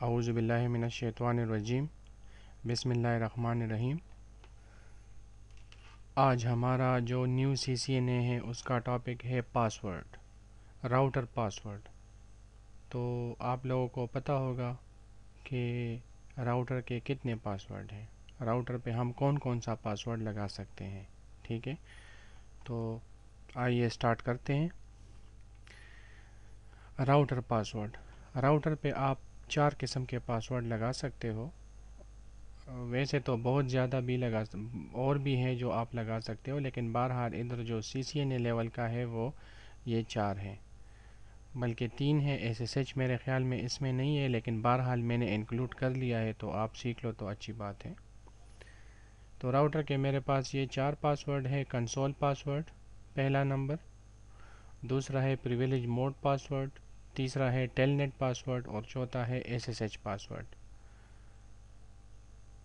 औज़ु बिल्लाहि मिनश शैतानिर रजीम। बिस्मिल्लाहिर रहमानिर रहीम। आज हमारा जो न्यू CCNA है उसका टॉपिक है पासवर्ड, राउटर पासवर्ड। तो आप लोगों को पता होगा कि राउटर के कितने पासवर्ड हैं, राउटर पे हम कौन कौन सा पासवर्ड लगा सकते हैं। ठीक है, तो आइए स्टार्ट करते हैं। राउटर पासवर्ड, राउटर पे आप 4 किस्म के पासवर्ड लगा सकते हो। वैसे तो बहुत ज़्यादा भी और भी हैं जो आप लगा सकते हो, लेकिन बहरहाल इधर जो CCNA लेवल का है वो ये 4 है, बल्कि 3 है। SSH मेरे ख्याल में इसमें नहीं है, लेकिन बहरहाल मैंने इंक्लूड कर लिया है, तो आप सीख लो तो अच्छी बात है। तो राउटर के मेरे पास ये 4 पासवर्ड है। कंसोल पासवर्ड पहला नंबर, दूसरा है प्रिविलेज मोड पासवर्ड, तीसरा है टेलनेट पासवर्ड और चौथा है SSH पासवर्ड।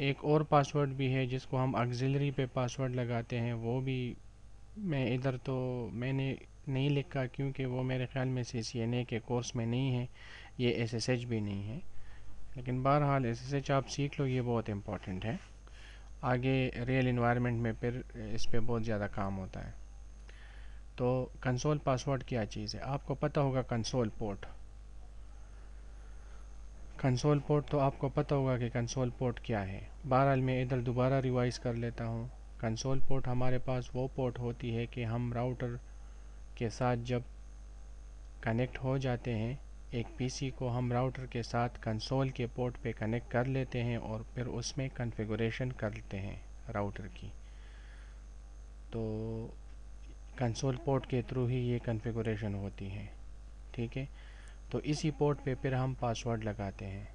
एक और पासवर्ड भी है जिसको हम ऑक्सिलरी पे पासवर्ड लगाते हैं, वो भी मैं इधर तो मैंने नहीं लिखा क्योंकि वो मेरे ख्याल में CCNA के कोर्स में नहीं है। ये SSH भी नहीं है, लेकिन बहरहाल SSH आप सीख लो, ये बहुत इम्पोर्टेंट है। आगे रियल इन्वायरमेंट में फिर इस पे बहुत ज़्यादा काम होता है। तो कंसोल पासवर्ड क्या चीज़ है, आपको पता होगा। कंसोल पोर्ट, कंसोल पोर्ट तो आपको पता होगा कि कंसोल पोर्ट क्या है। बहरहाल मैं इधर दोबारा रिवाइज़ कर लेता हूँ। कंसोल पोर्ट हमारे पास वो पोर्ट होती है कि हम राउटर के साथ जब कनेक्ट हो जाते हैं, एक PC को हम राउटर के साथ कंसोल के पोर्ट पे कनेक्ट कर लेते हैं और फिर उसमें कॉन्फ़िगरेशन करते हैं राउटर की। तो कंसोल पोर्ट के थ्रू ही ये कॉन्फ़िगरेशन होती है। ठीक है, तो इसी पोर्ट पे फिर हम पासवर्ड लगाते हैं,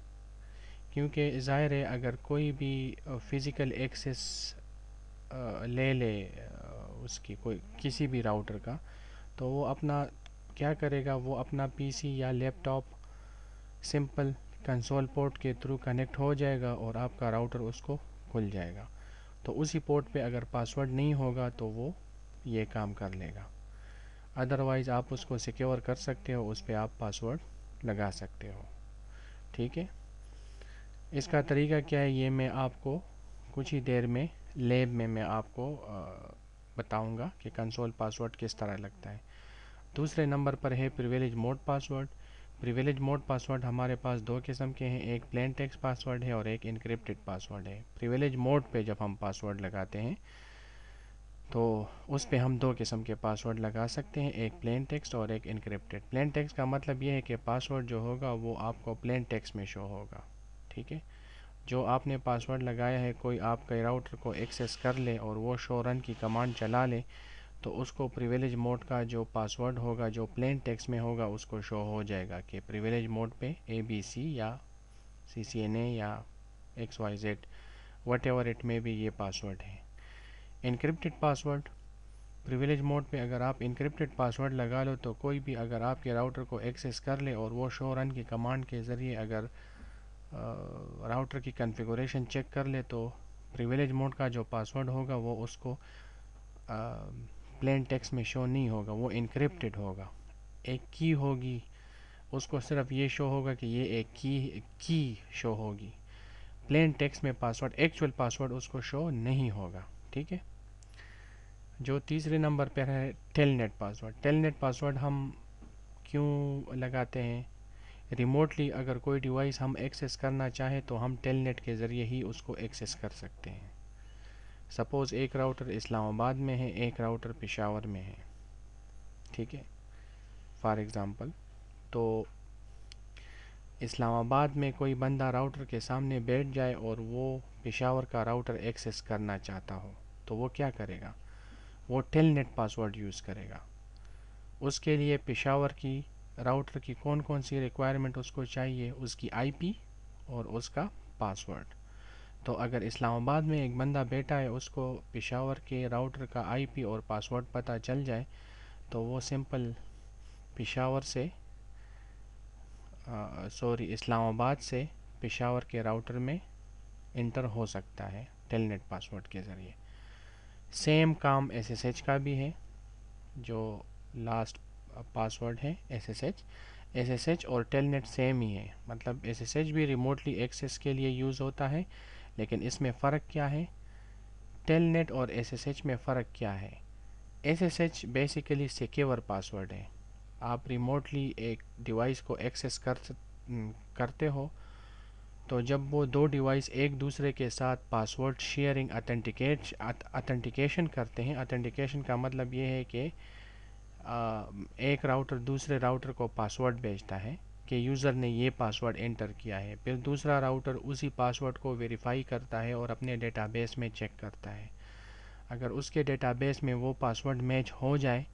क्योंकि ज़ाहिर है अगर कोई भी फ़िज़िकल एक्सेस ले ले उसकी कोई किसी भी राउटर का, तो वो अपना क्या करेगा, वो अपना PC या लैपटॉप सिंपल कंसोल पोर्ट के थ्रू कनेक्ट हो जाएगा और आपका राउटर उसको खुल जाएगा। तो उसी पोर्ट पे अगर पासवर्ड नहीं होगा तो वो ये काम कर लेगा। अदरवाइज़ आप उसको सिक्योर कर सकते हो, उस पर आप पासवर्ड लगा सकते हो। ठीक है, इसका तरीका क्या है ये मैं आपको कुछ ही देर में लैब में मैं आपको बताऊंगा कि कंसोल पासवर्ड किस तरह लगता है। दूसरे नंबर पर है privilege mode password. Privilege mode password हमारे पास 2 किस्म के हैं, एक प्लेन टेक्स्ट पासवर्ड है और एक इनक्रिप्टेड पासवर्ड है। प्रिविलेज मोड पे जब हम पासवर्ड लगाते हैं तो उस पे हम 2 किस्म के पासवर्ड लगा सकते हैं, एक प्लेन टेक्स्ट और एक इनक्रिप्टेड। प्लेन टेक्स्ट का मतलब ये है कि पासवर्ड जो होगा वो आपको प्लेन टेक्स्ट में शो होगा। ठीक है, जो आपने पासवर्ड लगाया है, कोई आपके राउटर को एक्सेस कर ले और वो शो रन की कमांड चला ले, तो उसको प्रिविलेज मोड का जो पासवर्ड होगा जो प्लेन टेक्स्ट में होगा उसको शो हो जाएगा कि प्रिविलेज मोड पे ABC या CCNA या XYZ वट एवर इट में भी ये पासवर्ड है। इनक्रिप्टेड पासवर्ड, प्रिविलेज मोड पे अगर आप इनक्रिप्टेड पासवर्ड लगा लो तो कोई भी अगर आपके राउटर को एक्सेस कर ले और वो शो रन की कमांड के ज़रिए अगर राउटर की कॉन्फ़िगरेशन चेक कर ले, तो प्रिविलेज मोड का जो पासवर्ड होगा वो उसको प्लेन टेक्स्ट में शो नहीं होगा, वो इनक्रिप्टेड होगा। एक की होगी, उसको सिर्फ ये शो होगा कि ये एक की शो होगी। प्लेन टेक्स्ट में पासवर्ड, एक्चुअल पासवर्ड उसको शो नहीं होगा। ठीक है, जो तीसरे नंबर पर है टेलनेट पासवर्ड। टेलनेट पासवर्ड हम क्यों लगाते हैं, रिमोटली अगर कोई डिवाइस हम एक्सेस करना चाहें तो हम टेलनेट के ज़रिए ही उसको एक्सेस कर सकते हैं। सपोज़ एक राउटर इस्लामाबाद में है, एक राउटर पेशावर में है। ठीक है, फॉर एग्ज़ाम्पल, तो इस्लामाबाद में कोई बंदा राउटर के सामने बैठ जाए और वो पेशावर का राउटर एक्सेस करना चाहता हो, तो वो क्या करेगा, वो टेलनेट पासवर्ड यूज़ करेगा। उसके लिए पेशावर की राउटर की कौन कौन सी रिक्वायरमेंट उसको चाहिए, उसकी IP और उसका पासवर्ड। तो अगर इस्लामाबाद में एक बंदा बैठा है, उसको पेशावर के राउटर का IP और पासवर्ड पता चल जाए, तो वो सिंपल पेशावर से इस्लामाबाद से पेशावर के राउटर में इंटर हो सकता है टेलनेट पासवर्ड के ज़रिए। सेम काम SSH का भी है, जो लास्ट पासवर्ड है SSH। SSH और टेलनेट सेम ही है, मतलब SSH भी रिमोटली एक्सेस के लिए यूज़ होता है, लेकिन इसमें फ़र्क क्या है, टेलनेट और SSH में फ़र्क क्या है। SSH बेसिकली सिक्योर पासवर्ड है, आप रिमोटली एक डिवाइस को एक्सेस करते हो, तो जब वो दो डिवाइस एक दूसरे के साथ पासवर्ड शेयरिंग अथेंटिकेशन करते हैं, अथेंटिकेशन का मतलब ये है कि एक राउटर दूसरे राउटर को पासवर्ड भेजता है कि यूज़र ने ये पासवर्ड एंटर किया है, फिर दूसरा राउटर उसी पासवर्ड को वेरीफाई करता है और अपने डेटाबेस में चेक करता है। अगर उसके डेटाबेस में वो पासवर्ड मैच हो जाए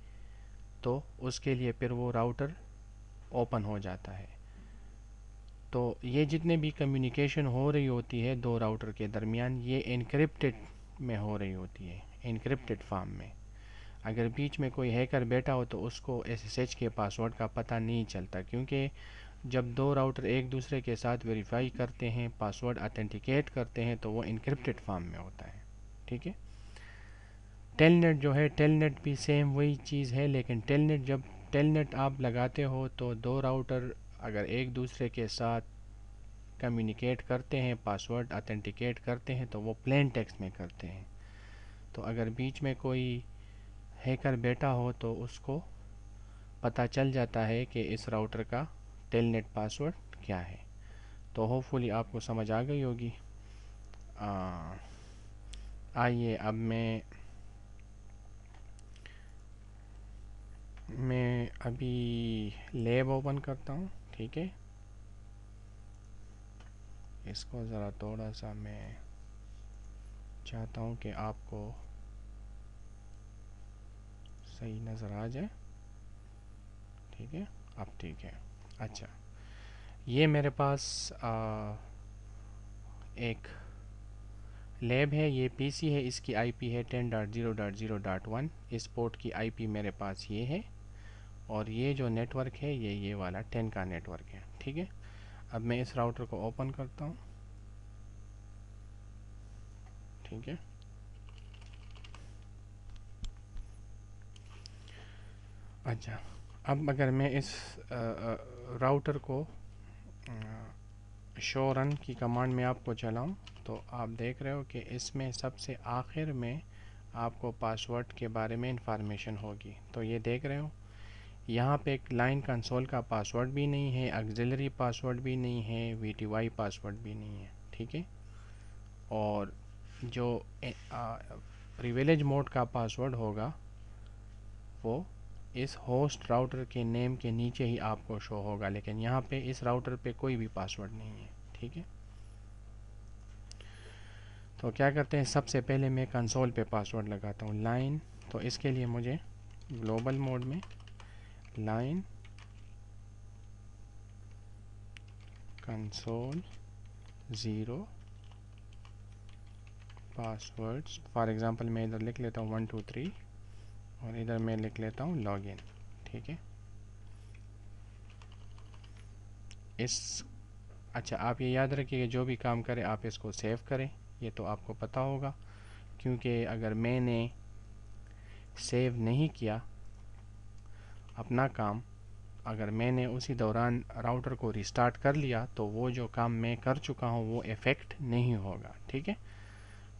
तो उसके लिए फिर वो राउटर ओपन हो जाता है। तो ये जितने भी कम्युनिकेशन हो रही होती है दो राउटर के दरमियान, ये एनक्रिप्टेड में हो रही होती है, एनक्रिप्टेड फॉर्म में। अगर बीच में कोई हैकर बैठा हो तो उसको SSH के पासवर्ड का पता नहीं चलता, क्योंकि जब दो राउटर एक दूसरे के साथ वेरीफाई करते हैं, पासवर्ड अथेंटिकेट करते हैं, तो वो इनक्रिप्टेड फॉर्म में होता है। ठीक है। टेलनेट जो है, टेलनेट भी सेम वही चीज़ है, लेकिन टेलनेट आप लगाते हो तो दो राउटर अगर एक दूसरे के साथ कम्युनिकेट करते हैं, पासवर्ड अथेंटिकेट करते हैं, तो वो प्लेन टेक्स्ट में करते हैं। तो अगर बीच में कोई हैकर बैठा हो तो उसको पता चल जाता है कि इस राउटर का टेलनेट पासवर्ड क्या है। तो होपफुली आपको समझ आ गई होगी। आइए अब मैं अभी लैब ओपन करता हूँ। ठीक है, इसको ज़रा थोड़ा सा मैं चाहता हूँ कि आपको सही नज़र आ जाए। ठीक है, अब ठीक है। अच्छा, ये मेरे पास एक लैब है, ये PC है, इसकी IP है 10.0.0.1। इस पोर्ट की IP मेरे पास ये है, और ये जो नेटवर्क है ये वाला 10 का नेटवर्क है। ठीक है, अब मैं इस राउटर को ओपन करता हूँ। ठीक है, अच्छा, अब अगर मैं इस राउटर को शो रन की कमांड में आपको चलाऊं, तो आप देख रहे हो कि इसमें सबसे आखिर में आपको पासवर्ड के बारे में इंफॉर्मेशन होगी। तो ये देख रहे हो, यहाँ पे एक लाइन कंसोल का पासवर्ड भी नहीं है, ऑक्सिलरी पासवर्ड भी नहीं है, VTY पासवर्ड भी नहीं है। ठीक है, और जो प्रिविलेज मोड का पासवर्ड होगा वो इस होस्ट राउटर के नेम के नीचे ही आपको शो होगा, लेकिन यहाँ पे इस राउटर पे कोई भी पासवर्ड नहीं है। ठीक है, तो क्या करते हैं, सबसे पहले मैं कंसोल पे पासवर्ड लगाता हूँ, लाइन। तो इसके लिए मुझे ग्लोबल मोड में line console 0 passwords, for example मैं इधर लिख लेता हूँ 1 2 3, और इधर मैं लिख लेता हूँ लॉगिन। ठीक है, इस अच्छा, आप ये याद रखिए कि जो भी काम करें आप इसको सेव करें, ये तो आपको पता होगा, क्योंकि अगर मैंने सेव नहीं किया अपना काम, अगर मैंने उसी दौरान राउटर को रिस्टार्ट कर लिया, तो वो जो काम मैं कर चुका हूँ वो इफ़ेक्ट नहीं होगा। ठीक है,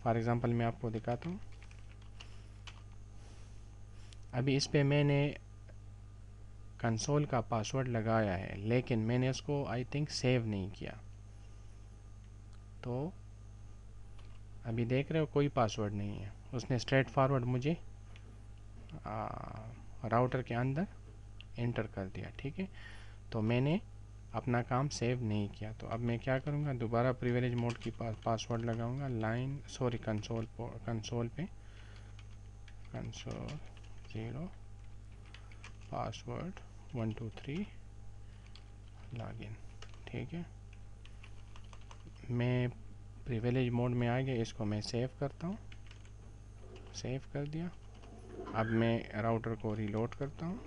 फॉर एग्ज़ाम्पल मैं आपको दिखाता हूँ। अभी इस पे मैंने कंसोल का पासवर्ड लगाया है, लेकिन मैंने उसको आई थिंक सेव नहीं किया। तो अभी देख रहे हो कोई पासवर्ड नहीं है, उसने स्ट्रेट फॉरवर्ड मुझे राउटर के अंदर एंटर कर दिया। ठीक है, तो मैंने अपना काम सेव नहीं किया। तो अब मैं क्या करूँगा, दोबारा प्रिविलेज मोड की पासवर्ड लगाऊंगा, लाइन सॉरी कंसोल पे कंसोल 0 पासवर्ड 1 2 3 लॉगिन। ठीक है, मैं प्रिविलेज मोड में आ गया, इसको मैं सेव करता हूँ, सेव कर दिया। अब मैं राउटर को रीलोड करता हूँ।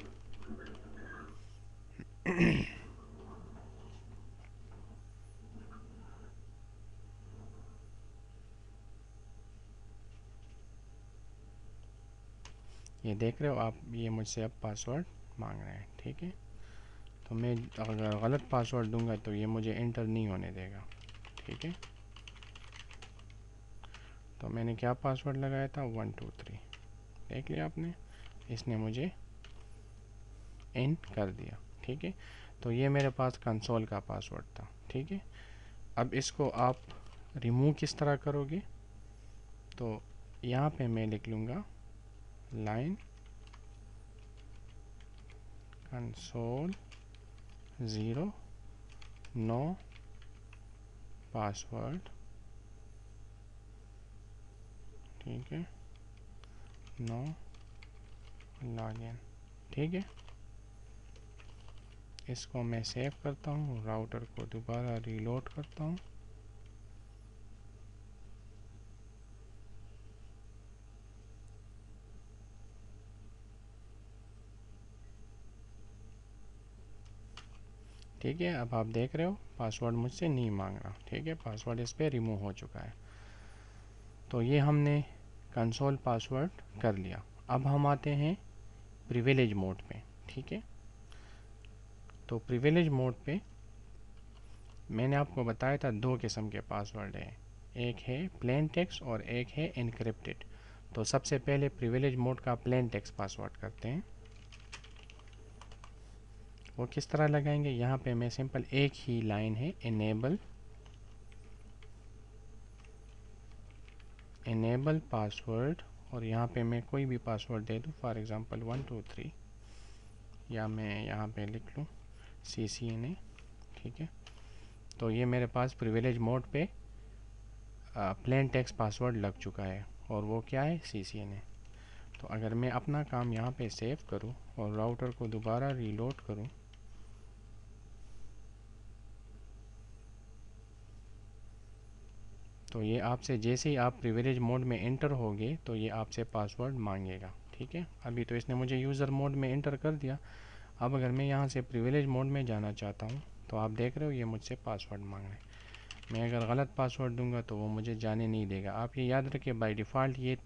ये देख रहे हो आप, ये मुझसे अब पासवर्ड मांग रहे हैं। ठीक है, तो मैं अगर गलत पासवर्ड दूंगा तो ये मुझे एंटर नहीं होने देगा। ठीक है, तो मैंने क्या पासवर्ड लगाया था, 123, देख लिया आपने, इसने मुझे इन कर दिया। ठीक है, तो ये मेरे पास कंसोल का पासवर्ड था। ठीक है, अब इसको आप रिमूव किस तरह करोगे, तो यहाँ पे मैं लिख लूँगा लाइन कंसोल 0 नो पासवर्ड। ठीक है, नो लॉगिन। ठीक है, इसको मैं सेव करता हूँ, राउटर को दोबारा रीलोड करता हूँ। ठीक है, अब आप देख रहे हो पासवर्ड मुझसे नहीं मांग रहा। ठीक है, पासवर्ड इस पर रिमूव हो चुका है। तो ये हमने कंसोल पासवर्ड कर लिया। अब हम आते हैं प्रिविलेज मोड पे। ठीक है, तो प्रिविलेज मोड पे मैंने आपको बताया था दो किस्म के पासवर्ड है, एक है प्लेन टेक्स्ट और एक है एनक्रिप्टेड। तो सबसे पहले प्रिविलेज मोड का प्लेन टेक्स्ट पासवर्ड करते हैं। वो किस तरह लगाएंगे, यहाँ पे मैं सिंपल एक ही लाइन है, इनेबल पासवर्ड, और यहाँ पे मैं कोई भी पासवर्ड दे दूँ, फॉर एग्जांपल 123, या मैं यहाँ पे लिख लूँ CCNA। ठीक है, तो ये मेरे पास प्रिविलेज मोड पे प्लेन टेक्स्ट पासवर्ड लग चुका है, और वो क्या है, CCNA। तो अगर मैं अपना काम यहाँ पे सेव करूँ और राउटर को दोबारा रीलोड करूँ, तो ये आपसे जैसे ही आप प्रिविलेज मोड में एंटर होगे तो ये आपसे पासवर्ड मांगेगा। ठीक है, अभी तो इसने मुझे यूज़र मोड में एंटर कर दिया। अब अगर मैं यहाँ से प्रिविलेज मोड में जाना चाहता हूँ तो आप देख रहे हो ये मुझसे पासवर्ड मांग रहे हैं। मैं अगर गलत पासवर्ड दूंगा तो वो मुझे जाने नहीं देगा। आप ये याद रखिए, बाय डिफ़ॉल्ट ये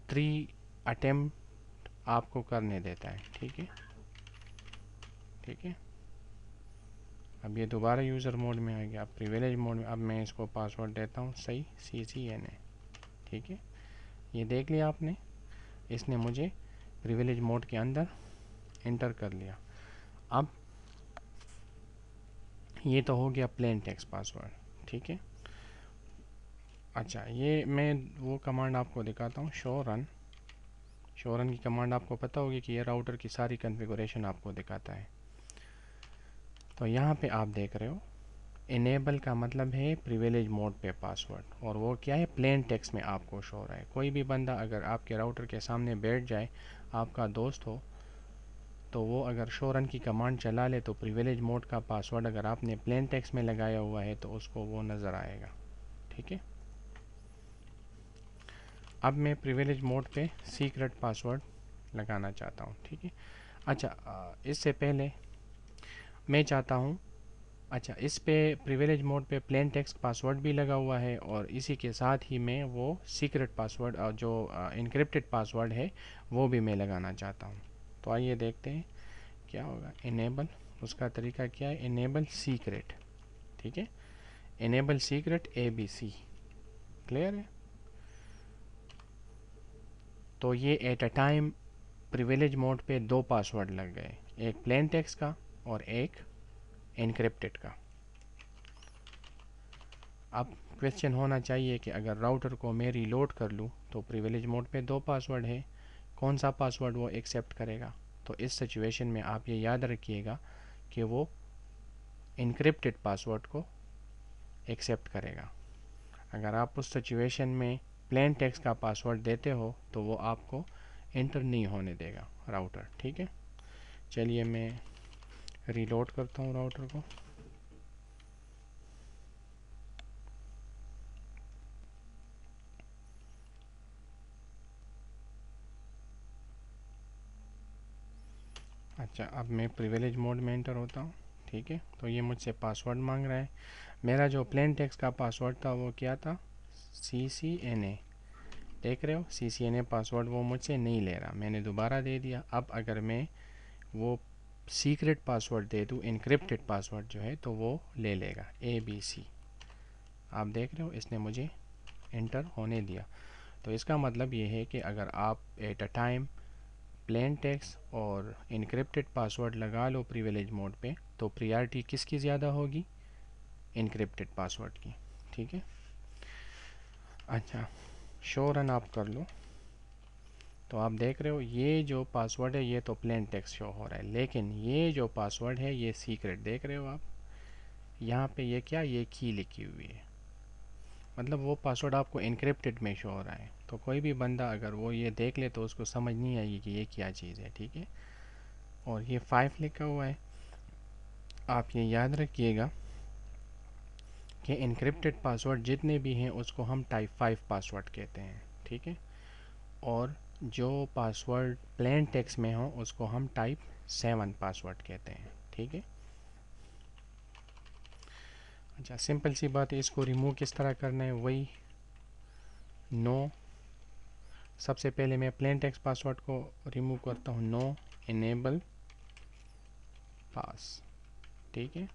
3 अटेम्प्ट आपको करने देता है। ठीक है, ठीक है, अब ये दोबारा यूज़र मोड में आ गया, अब प्रिविलेज मोड में। अब मैं इसको पासवर्ड देता हूँ सही, CCNA। ठीक है, ये देख लिया आपने, इसने मुझे प्रिविलेज मोड के अंदर एंटर कर लिया। अब ये तो हो गया प्लेन टेक्स्ट पासवर्ड। ठीक है, अच्छा ये मैं वो कमांड आपको दिखाता हूँ, शो रन की कमांड आपको पता होगी कि ये राउटर की सारी कॉन्फ़िगरेशन आपको दिखाता है। तो यहाँ पे आप देख रहे हो इनेबल का मतलब है प्रिविलेज मोड पे पासवर्ड, और वो क्या है, प्लेन टेक्स्ट में आपको शो हो रहा है। कोई भी बंदा अगर आपके राउटर के सामने बैठ जाए, आपका दोस्त हो, तो वो अगर शो रन की कमांड चला ले तो प्रिविलेज मोड का पासवर्ड अगर आपने प्लेन टेक्स्ट में लगाया हुआ है तो उसको वो नज़र आएगा। ठीक है, अब मैं प्रिविलेज मोड पे सीक्रेट पासवर्ड लगाना चाहता हूँ। ठीक है, अच्छा इससे पहले मैं चाहता हूँ, अच्छा इस पे प्रिविलेज मोड पे प्लेन टेक्स्ट पासवर्ड भी लगा हुआ है, और इसी के साथ ही मैं वो सीक्रेट पासवर्ड जो इनक्रिप्टेड पासवर्ड है वो भी मैं लगाना चाहता हूँ। तो आइए देखते हैं क्या होगा। इनेबल, उसका तरीका क्या है, इनेबल सीक्रेट। ठीक है, इनेबल सीक्रेट ABC, क्लियर है। तो ये at a time privilege mode पे दो पासवर्ड लग गए, एक प्लेन टेक्स्ट का और एक एनक्रिप्टेड का। अब क्वेश्चन होना चाहिए कि अगर राउटर को मैं रीलोड कर लूँ तो प्रिविलेज मोड पे दो पासवर्ड है, कौन सा पासवर्ड वो एक्सेप्ट करेगा। तो इस सिचुएशन में आप ये याद रखिएगा कि वो इनक्रिप्टेड पासवर्ड को एक्सेप्ट करेगा। अगर आप उस सिचुएशन में प्लेन टेक्स्ट का पासवर्ड देते हो तो वो आपको एंटर नहीं होने देगा राउटर। ठीक है, चलिए मैं रीलोड करता हूँ राउटर को। अच्छा, अब मैं प्रिविलेज मोड में एंटर होता हूँ। ठीक है, तो ये मुझसे पासवर्ड मांग रहा है। मेरा जो प्लेन टेक्स्ट का पासवर्ड था वो क्या था, CCNA। देख रहे हो CCNA पासवर्ड वो मुझसे नहीं ले रहा, मैंने दोबारा दे दिया। अब अगर मैं वो सीक्रेट पासवर्ड दे दूँ, इनक्रिप्टेड पासवर्ड जो है, तो वो ले लेगा ABC। आप देख रहे हो इसने मुझे एंटर होने दिया। तो इसका मतलब ये है कि अगर आप at a time plain text और इनक्रिप्टेड पासवर्ड लगा लो प्रिविलेज मोड पे, तो प्रायोरिटी किसकी ज़्यादा होगी? इनक्रिप्टेड पासवर्ड की। ठीक है। अच्छा, शो रन आप कर लो तो आप देख रहे हो ये जो पासवर्ड है ये तो प्लेन टेक्स्ट शो हो रहा है, लेकिन ये जो पासवर्ड है ये सीक्रेट। देख रहे हो आप यहाँ पे ये क्या, ये की लिखी हुई है, मतलब वो पासवर्ड आपको इनक्रिप्टेड में शो हो रहा है। तो कोई भी बंदा अगर वो ये देख ले तो उसको समझ नहीं आएगी कि ये क्या चीज़ है। ठीक है। और ये 5 लिखा हुआ है। आप ये याद रखिएगा कि इनक्रिप्टेड पासवर्ड जितने भी हैं उसको हम टाइप 5 पासवर्ड कहते हैं। ठीक है। और जो पासवर्ड प्लेन टेक्स्ट में हो उसको हम टाइप 7 पासवर्ड कहते हैं। ठीक है। अच्छा, सिंपल सी बात है, इसको रिमूव किस तरह करना है, वही नो। सबसे पहले मैं प्लेन टेक्स्ट पासवर्ड को रिमूव करता हूँ, नो इनेबल पास। ठीक है।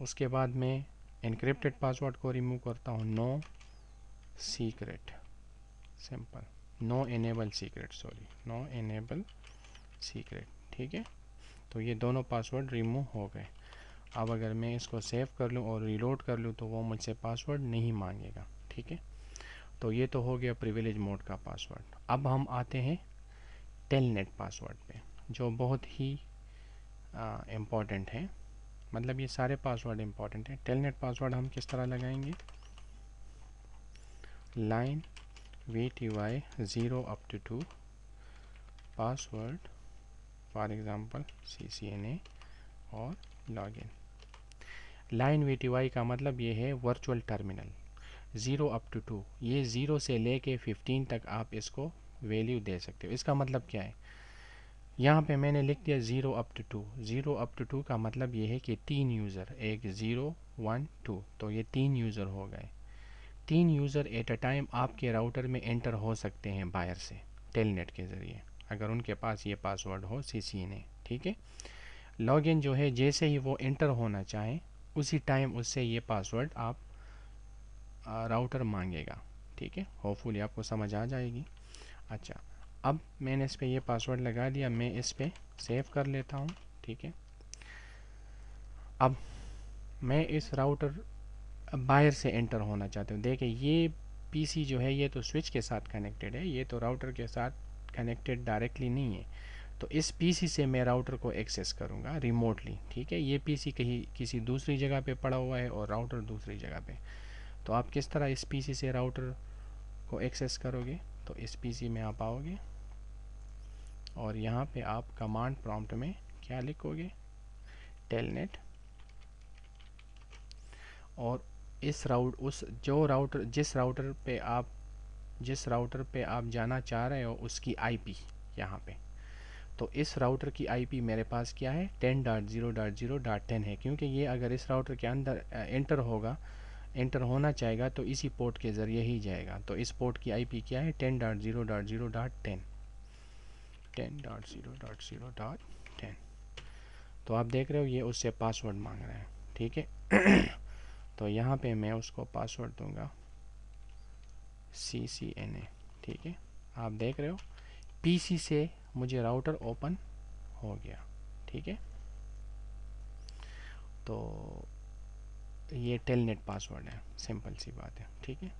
उसके बाद मैं एनक्रिप्टेड पासवर्ड को रिमूव करता हूँ, no secret, simple, no enable secret, sorry, no enable secret. ठीक है। तो ये दोनों पासवर्ड रिमूव हो गए। अब अगर मैं इसको सेव कर लूँ और रीलोड कर लूँ तो वो मुझसे पासवर्ड नहीं मांगेगा। ठीक है। तो ये तो हो गया प्रिविलेज मोड का पासवर्ड। अब हम आते हैं टेलनेट पासवर्ड पे, जो बहुत ही इम्पॉर्टेंट है। मतलब ये सारे पासवर्ड इम्पॉर्टेंट है। टेलनेट पासवर्ड हम किस तरह लगाएंगे, line VTY 0 up to 2 password, for example CCNA और लॉगिन। लाइन VTY का मतलब ये है वर्चुअल टर्मिनल। 0 up to 2, ये 0 से लेके 15 तक आप इसको वैल्यू दे सकते हो। इसका मतलब क्या है, यहाँ पे मैंने लिख दिया 0 up to 2। 0 up to 2 का मतलब ये है कि 3 यूज़र, एक 0 1 2, तो ये 3 यूज़र हो गए। 3 यूज़र एट अ टाइम आपके राउटर में एंटर हो सकते हैं बाहर से टेलनेट के ज़रिए, अगर उनके पास ये पासवर्ड हो CCNA। ठीक है। लॉगिन जो है, जैसे ही वो एंटर होना चाहे उसी टाइम उससे ये पासवर्ड आप राउटर मांगेगा। ठीक है। होपफुली आपको समझ आ जाएगी। अच्छा, अब मैंने इस पर ये पासवर्ड लगा दिया, मैं इस पर सेव कर लेता हूँ। ठीक है। अब मैं इस राउटर बाहर से एंटर होना चाहते हूँ। देखिए ये PC जो है ये तो स्विच के साथ कनेक्टेड है, ये तो राउटर के साथ कनेक्टेड डायरेक्टली नहीं है। तो इस PC से मैं राउटर को एक्सेस करूँगा रिमोटली। ठीक है। ये PC कहीं किसी दूसरी जगह पे पड़ा हुआ है और राउटर दूसरी जगह पे। तो आप किस तरह इस PC से राउटर को एक्सेस करोगे, तो इस PC में आप आओगे और यहाँ पे आप कमांड प्रॉम्प्ट में क्या लिखोगे, टेलनेट, और इस उस जो राउटर जिस राउटर पे आप जाना चाह रहे हो उसकी IP यहाँ पे। तो इस राउटर की IP मेरे पास क्या है, 10.0.0.10 है, क्योंकि ये अगर इस राउटर के अंदर एंटर होना चाहेगा तो इसी पोर्ट के ज़रिए ही जाएगा। तो इस पोर्ट की IP क्या है, 10.0.0.10, 10.0.0.10। तो आप देख रहे हो ये उससे पासवर्ड मांग रहा है। ठीक है। तो यहाँ पे मैं उसको पासवर्ड दूंगा CCNA। ठीक है। आप देख रहे हो PC से मुझे राउटर ओपन हो गया। ठीक है। तो ये टेलनेट पासवर्ड है, सिंपल सी बात है। ठीक है।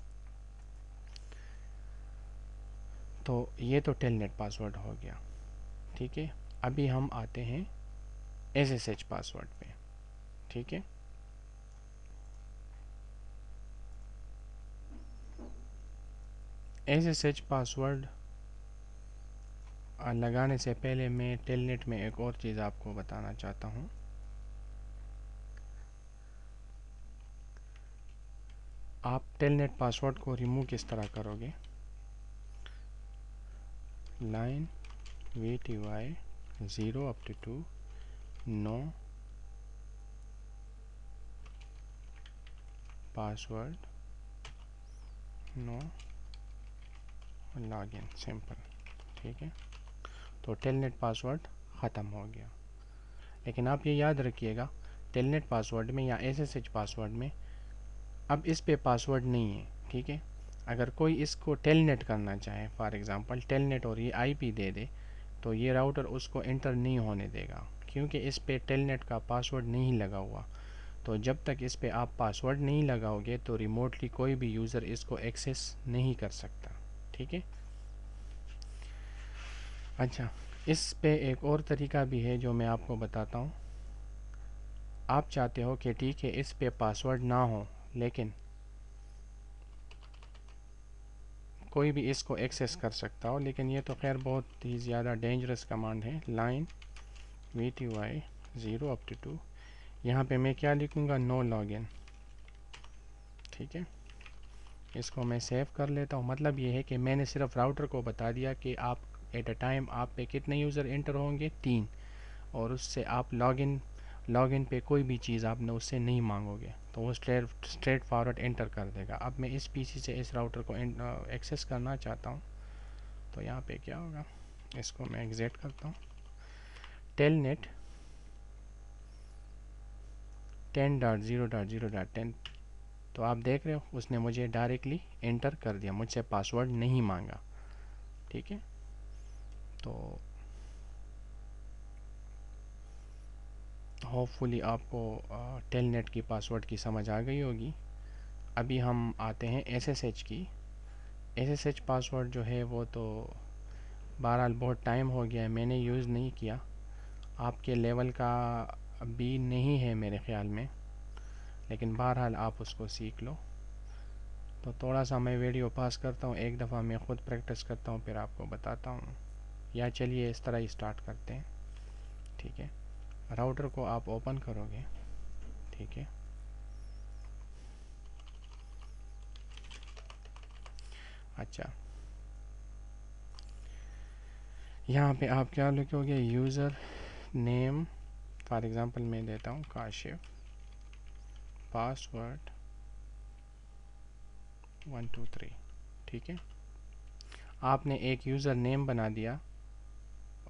तो ये तो टेलनेट पासवर्ड हो गया। ठीक है। अभी हम आते हैं SSH पासवर्ड पे। ठीक है। SSH पासवर्ड लगाने से पहले मैं टेलनेट में एक और चीज़ आपको बताना चाहता हूँ। आप टेलनेट पासवर्ड को रिमूव किस तरह करोगे, line VTY 0 up to 2 no password, no login, simple. ठीक है। तो टेलनेट पासवर्ड ख़त्म हो गया। लेकिन आप ये याद रखिएगा, टेलनेट पासवर्ड में या एसएसएच पासवर्ड में अब इस पे पासवर्ड नहीं है, ठीक है। अगर कोई इसको टेलनेट करना चाहे, फॉर एग्ज़ाम्पल टेलनेट और ये आईपी दे दे, तो ये राउटर उसको एंटर नहीं होने देगा, क्योंकि इस पे टेलनेट का पासवर्ड नहीं लगा हुआ। तो जब तक इस पे आप पासवर्ड नहीं लगाओगे तो रिमोटली कोई भी यूज़र इसको एक्सेस नहीं कर सकता, ठीक है। अच्छा, इस पे एक और तरीका भी है जो मैं आपको बताता हूँ। आप चाहते हो कि ठीक है इस पे पासवर्ड ना हो, लेकिन कोई भी इसको एक्सेस कर सकता हो, लेकिन ये तो खैर बहुत ही ज़्यादा डेंजरस कमांड है। लाइन VTY 0 up to 2, यहाँ पे मैं क्या लिखूँगा, नो लॉगिन, ठीक है। इसको मैं सेव कर लेता हूँ। मतलब ये है कि मैंने सिर्फ राउटर को बता दिया कि आप एट अ टाइम आप पे कितने यूज़र एंटर होंगे, 3, और उससे आप लॉगिन पे कोई भी चीज़ आपने उससे नहीं मांगोगे, तो वो स्ट्रेट फॉरवर्ड एंटर कर देगा। अब मैं इस पीसी से इस राउटर को एक्सेस करना चाहता हूँ, तो यहाँ पे क्या होगा, इसको मैं एग्जिट करता हूँ। टेलनेट 10.0.0.10, तो आप देख रहे हो उसने मुझे डायरेक्टली एंटर कर दिया, मुझसे पासवर्ड नहीं मांगा, ठीक है। तो होपफुली आपको टेलनेट की पासवर्ड की समझ आ गई होगी। अभी हम आते हैं एसएसएच की। एसएसएच पासवर्ड जो है वो तो बहरहाल बहुत टाइम हो गया है, मैंने यूज़ नहीं किया, आपके लेवल का भी नहीं है मेरे ख़्याल में, लेकिन बहरहाल आप उसको सीख लो। तो थोड़ा सा मैं वीडियो पास करता हूँ, एक दफ़ा मैं ख़ुद प्रैक्टिस करता हूँ, फिर आपको बताता हूँ। या चलिए इस तरह ही स्टार्ट करते हैं, ठीक है। राउटर को आप ओपन करोगे, ठीक है। अच्छा, यहाँ पे आप क्या लिखोगे, यूज़र नेम, फॉर एग्ज़ाम्पल मैं देता हूँ काशिफ, पासवर्ड 1 2 3, ठीक है। आपने एक यूज़र नेम बना दिया,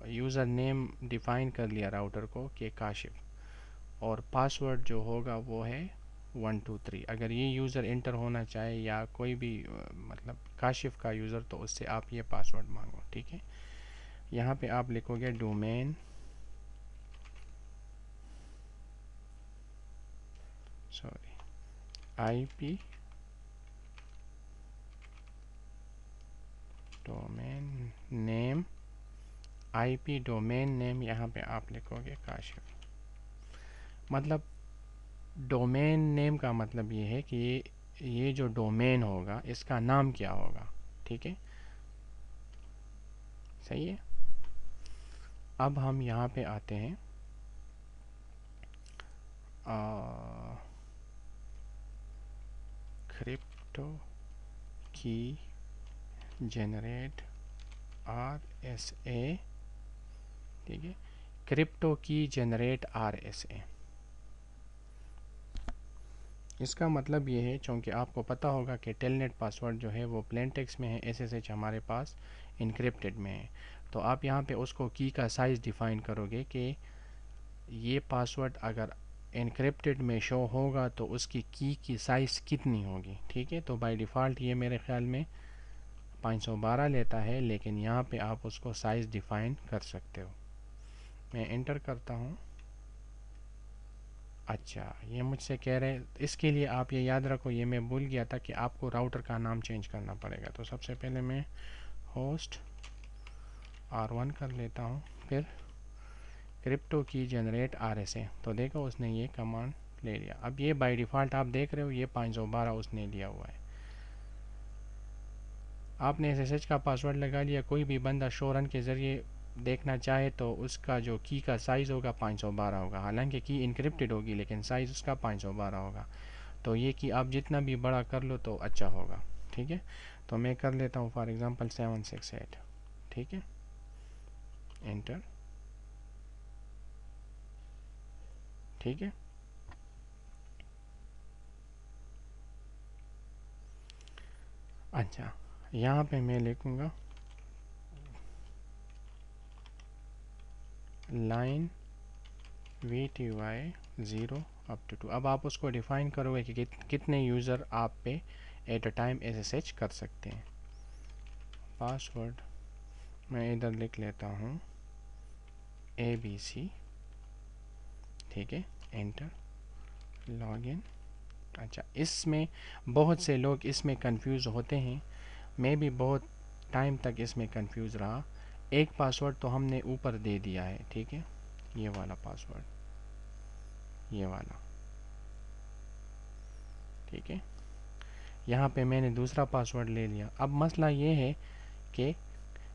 यूज़र नेम डिफ़ाइन कर लिया राउटर को कि काशिफ, और पासवर्ड जो होगा वो है 1 2 3। अगर ये यूज़र एंटर होना चाहे या कोई भी मतलब काशिफ का यूज़र, तो उससे आप ये पासवर्ड मांगो, ठीक है। यहाँ पे आप लिखोगे domain, sorry, IP, domain name, IP domain name, यहाँ पे आप लिखोगे काशिफ। मतलब डोमेन नेम का मतलब ये है कि ये जो डोमेन होगा इसका नाम क्या होगा, ठीक है, सही है। अब हम यहाँ पे आते हैं, क्रिप्टो की जनरेट RSA, ठीक है, क्रिप्टो की जनरेट RSA। इसका मतलब ये है, चूँकि आपको पता होगा कि टेलनेट पासवर्ड जो है वो प्लेन टेक्स्ट में है, एसएसएच हमारे पास इनक्रिप्टेड में है, तो आप यहाँ पे उसको की का साइज़ डिफ़ाइन करोगे कि ये पासवर्ड अगर इनक्रिप्टेड में शो होगा तो उसकी की साइज़ कितनी होगी, ठीक है। तो बाय डिफ़ॉल्ट ये मेरे ख़्याल में 512 लेता है, लेकिन यहाँ पे आप उसको साइज़ डिफ़ाइन कर सकते हो। मैं एंटर करता हूँ। अच्छा, ये मुझसे कह रहे, इसके लिए आप ये याद रखो, ये मैं भूल गया था कि आपको राउटर का नाम चेंज करना पड़ेगा। तो सबसे पहले मैं होस्ट R1 कर लेता हूँ, फिर क्रिप्टो की जनरेट RSA, तो देखो उसने ये कमांड ले लिया। अब ये बाय डिफ़ॉल्ट आप देख रहे हो ये 512 उसने लिया हुआ है। आपने SSH का पासवर्ड लगा लिया, कोई भी बंदा शो रन के ज़रिए देखना चाहे तो उसका जो की का साइज़ होगा 512 होगा, हालांकि की इनक्रिप्टेड होगी लेकिन साइज़ उसका 512 होगा। तो ये कि आप जितना भी बड़ा कर लो तो अच्छा होगा, ठीक है। तो मैं कर लेता हूँ फॉर एग्ज़ाम्पल 768, ठीक है, एंटर, ठीक है। अच्छा, यहाँ पे मैं लिखूँगा लाइन VTY 0 अप टू 2। अब आप उसको डिफ़ाइन करोगे कि कितने यूज़र आप पे एट अ टाइम SSH कर सकते हैं। पासवर्ड मैं इधर लिख लेता हूँ ABC, ठीक है, एंटर, लॉगिन। अच्छा, इसमें बहुत से लोग इसमें कंफ्यूज होते हैं, मैं भी बहुत टाइम तक इसमें कंफ्यूज रहा। एक पासवर्ड तो हमने ऊपर दे दिया है, ठीक है, ये वाला पासवर्ड, ये वाला, ठीक है। यहाँ पे मैंने दूसरा पासवर्ड ले लिया। अब मसला ये है कि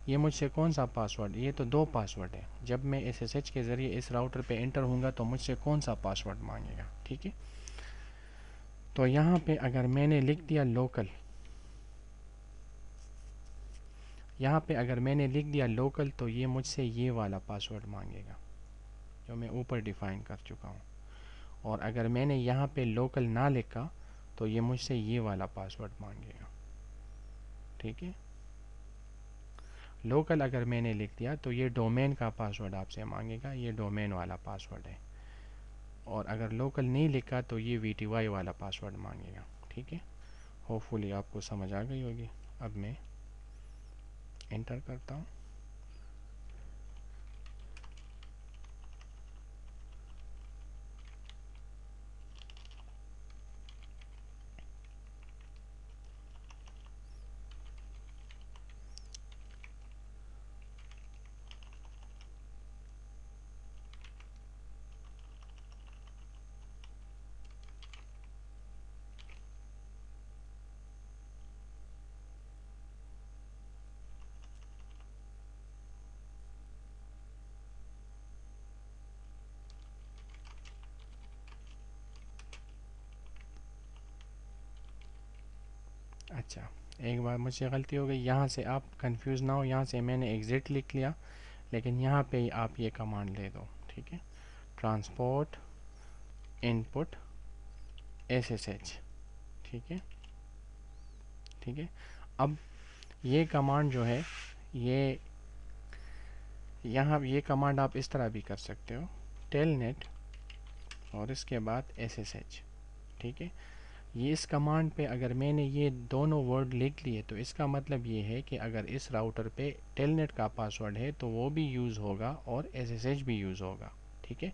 ये मुझसे कौन सा पासवर्ड, ये तो दो पासवर्ड है। जब मैं SSH के ज़रिए इस राउटर पे एंटर होऊंगा तो मुझसे कौन सा पासवर्ड मांगेगा, ठीक है। तो यहाँ पे अगर मैंने लिख दिया लोकल, यहाँ पे अगर मैंने लिख दिया लोकल, तो ये मुझसे ये वाला पासवर्ड मांगेगा जो मैं ऊपर डिफ़ाइन कर चुका हूँ। और अगर मैंने यहाँ पे लोकल ना लिखा तो ये मुझसे ये वाला पासवर्ड मांगेगा, ठीक है। लोकल अगर मैंने लिख दिया तो ये डोमेन का पासवर्ड आपसे मांगेगा, ये डोमेन वाला पासवर्ड है। और अगर लोकल नहीं लिखा तो ये VTY वाला पासवर्ड मांगेगा, ठीक है। होपफुली आपको समझ आ गई होगी। अब मैं एंटर करता हूँ। अच्छा, एक बार मुझसे गलती हो गई, यहाँ से आप कंफ्यूज ना हो, यहाँ से मैंने एग्ज़िट लिख लिया, लेकिन यहाँ पे आप ये कमांड ले दो, ठीक है, ट्रांसपोर्ट इनपुट SSH, ठीक है, ठीक है। अब ये कमांड जो है, ये यहाँ ये कमांड आप इस तरह भी कर सकते हो, टेलनेट और इसके बाद SSH, ठीक है। ये इस कमांड पे अगर मैंने ये दोनों वर्ड लिख लिए तो इसका मतलब ये है कि अगर इस राउटर पे टेलनेट का पासवर्ड है तो वो भी यूज़ होगा और SSH भी यूज़ होगा, ठीक है।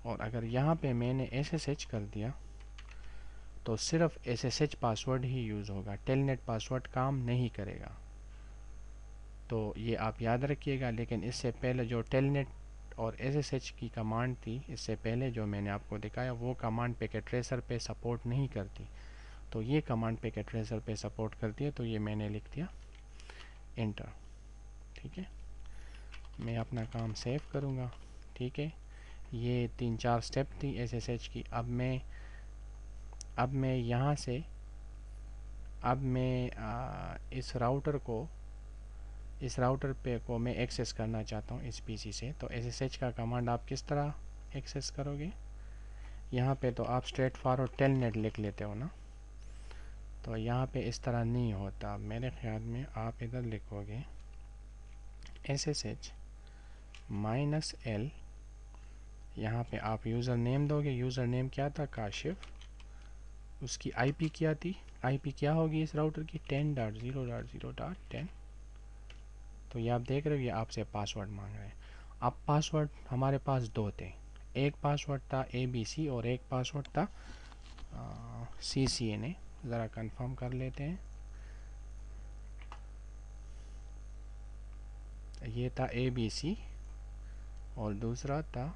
और अगर यहाँ पे मैंने SSH कर दिया तो सिर्फ SSH पासवर्ड ही यूज़ होगा, टेलनेट पासवर्ड काम नहीं करेगा। तो ये आप याद रखिएगा। लेकिन इससे पहले जो टेलनेट और SSH की कमांड थी, इससे पहले जो मैंने आपको दिखाया, वो कमांड पैकेट ट्रेसर पे सपोर्ट नहीं करती। तो ये कमांड पैकेट ट्रेसर पे सपोर्ट करती है, तो ये मैंने लिख दिया एंटर, ठीक है। मैं अपना काम सेव करूँगा, ठीक है। ये 3-4 स्टेप थी SSH की। अब मैं यहाँ से इस राउटर पे को मैं एक्सेस करना चाहता हूँ इस PC से। तो SSH का कमांड आप किस तरह एक्सेस करोगे, यहाँ पे तो आप स्ट्रेट फॉरवर्ड टेलनेट लिख लेते हो ना, तो यहाँ पे इस तरह नहीं होता। मेरे ख्याल में आप इधर लिखोगे SSH -L, यहाँ पे आप यूज़र नेम दोगे। यूज़र नेम क्या था, काशिफ। उसकी IP क्या थी, IP क्या होगी इस राउटर की, 10.0.0.10। तो ये आप देख रहे हो, ये आपसे पासवर्ड मांग रहे हैं। अब पासवर्ड हमारे पास दो थे, एक पासवर्ड था ABC और एक पासवर्ड था CCNA। ज़रा कंफर्म कर लेते हैं। ये था ABC और दूसरा था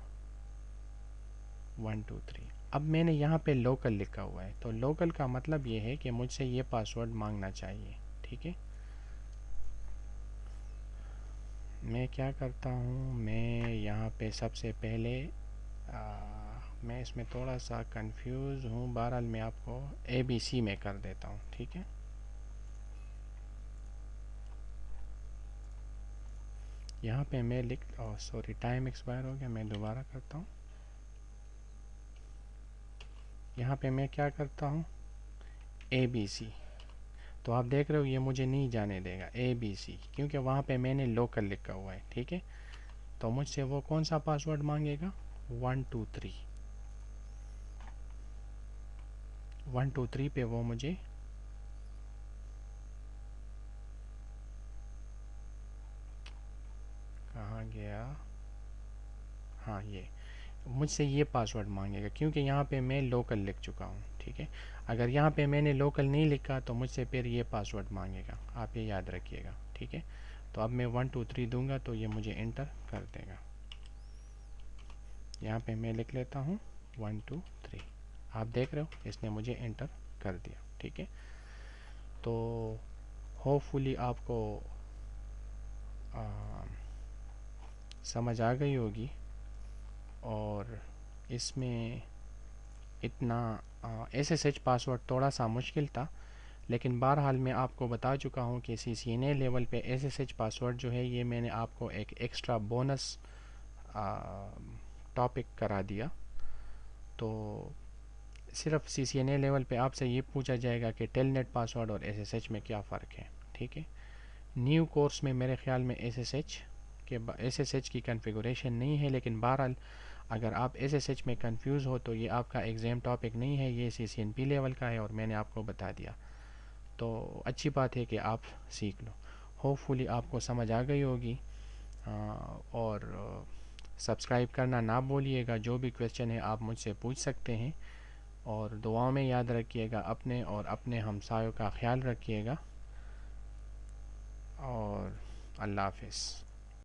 1 2 3। अब मैंने यहाँ पे लोकल लिखा हुआ है, तो लोकल का मतलब ये है कि मुझसे ये पासवर्ड मांगना चाहिए, ठीक है। मैं क्या करता हूँ, मैं यहाँ पे सबसे पहले मैं इसमें थोड़ा सा कंफ्यूज हूँ, बहरहाल मैं आपको ABC में कर देता हूँ, ठीक है। यहाँ पे मैं सॉरी, टाइम एक्सपायर हो गया, मैं दोबारा करता हूँ। यहाँ पे मैं क्या करता हूँ, ABC। तो आप देख रहे हो ये मुझे नहीं जाने देगा ABC, क्योंकि वहाँ पे मैंने लोकल लिखा हुआ है, ठीक है। तो मुझसे वो कौन सा पासवर्ड मांगेगा, 123 123 पे वो मुझे कहाँ गया, हाँ ये मुझसे ये पासवर्ड मांगेगा, क्योंकि यहाँ पे मैं लोकल लिख चुका हूँ। ठीक है, अगर यहाँ पे मैंने लोकल नहीं लिखा तो मुझसे फिर ये पासवर्ड मांगेगा, आप ये याद रखिएगा। ठीक है, तो अब मैं 123 दूंगा तो ये मुझे इंटर कर देगा। यहाँ पे मैं लिख लेता हूँ 123, आप देख रहे हो इसने मुझे इंटर कर दिया। ठीक है, तो होपफुली आपको आ, समझ आ गई होगी, और इसमें इतना SSH पासवर्ड थोड़ा सा मुश्किल था, लेकिन बहरहाल मैं आपको बता चुका हूँ कि CCNA लेवल पे SSH पासवर्ड जो है ये मैंने आपको एक एक्स्ट्रा बोनस टॉपिक करा दिया। तो सिर्फ CCNA लेवल पे आपसे ये पूछा जाएगा कि टेलनेट पासवर्ड और SSH में क्या फ़र्क है। ठीक है, न्यू कोर्स में मेरे ख्याल में SSH की कॉन्फ़िगरेशन नहीं है, लेकिन बहरहाल अगर आप SSH में कंफ्यूज हो तो ये आपका एग्ज़ाम टॉपिक नहीं है, ये CCNP लेवल का है और मैंने आपको बता दिया। तो अच्छी बात है कि आप सीख लो। होपफुली आपको समझ आ गई होगी, और सब्सक्राइब करना ना भूलिएगा। जो भी क्वेश्चन है आप मुझसे पूछ सकते हैं, और दुआओं में याद रखिएगा अपने और अपने हमसायों का ख्याल रखिएगा, और अल्लाह हाफ़िज़।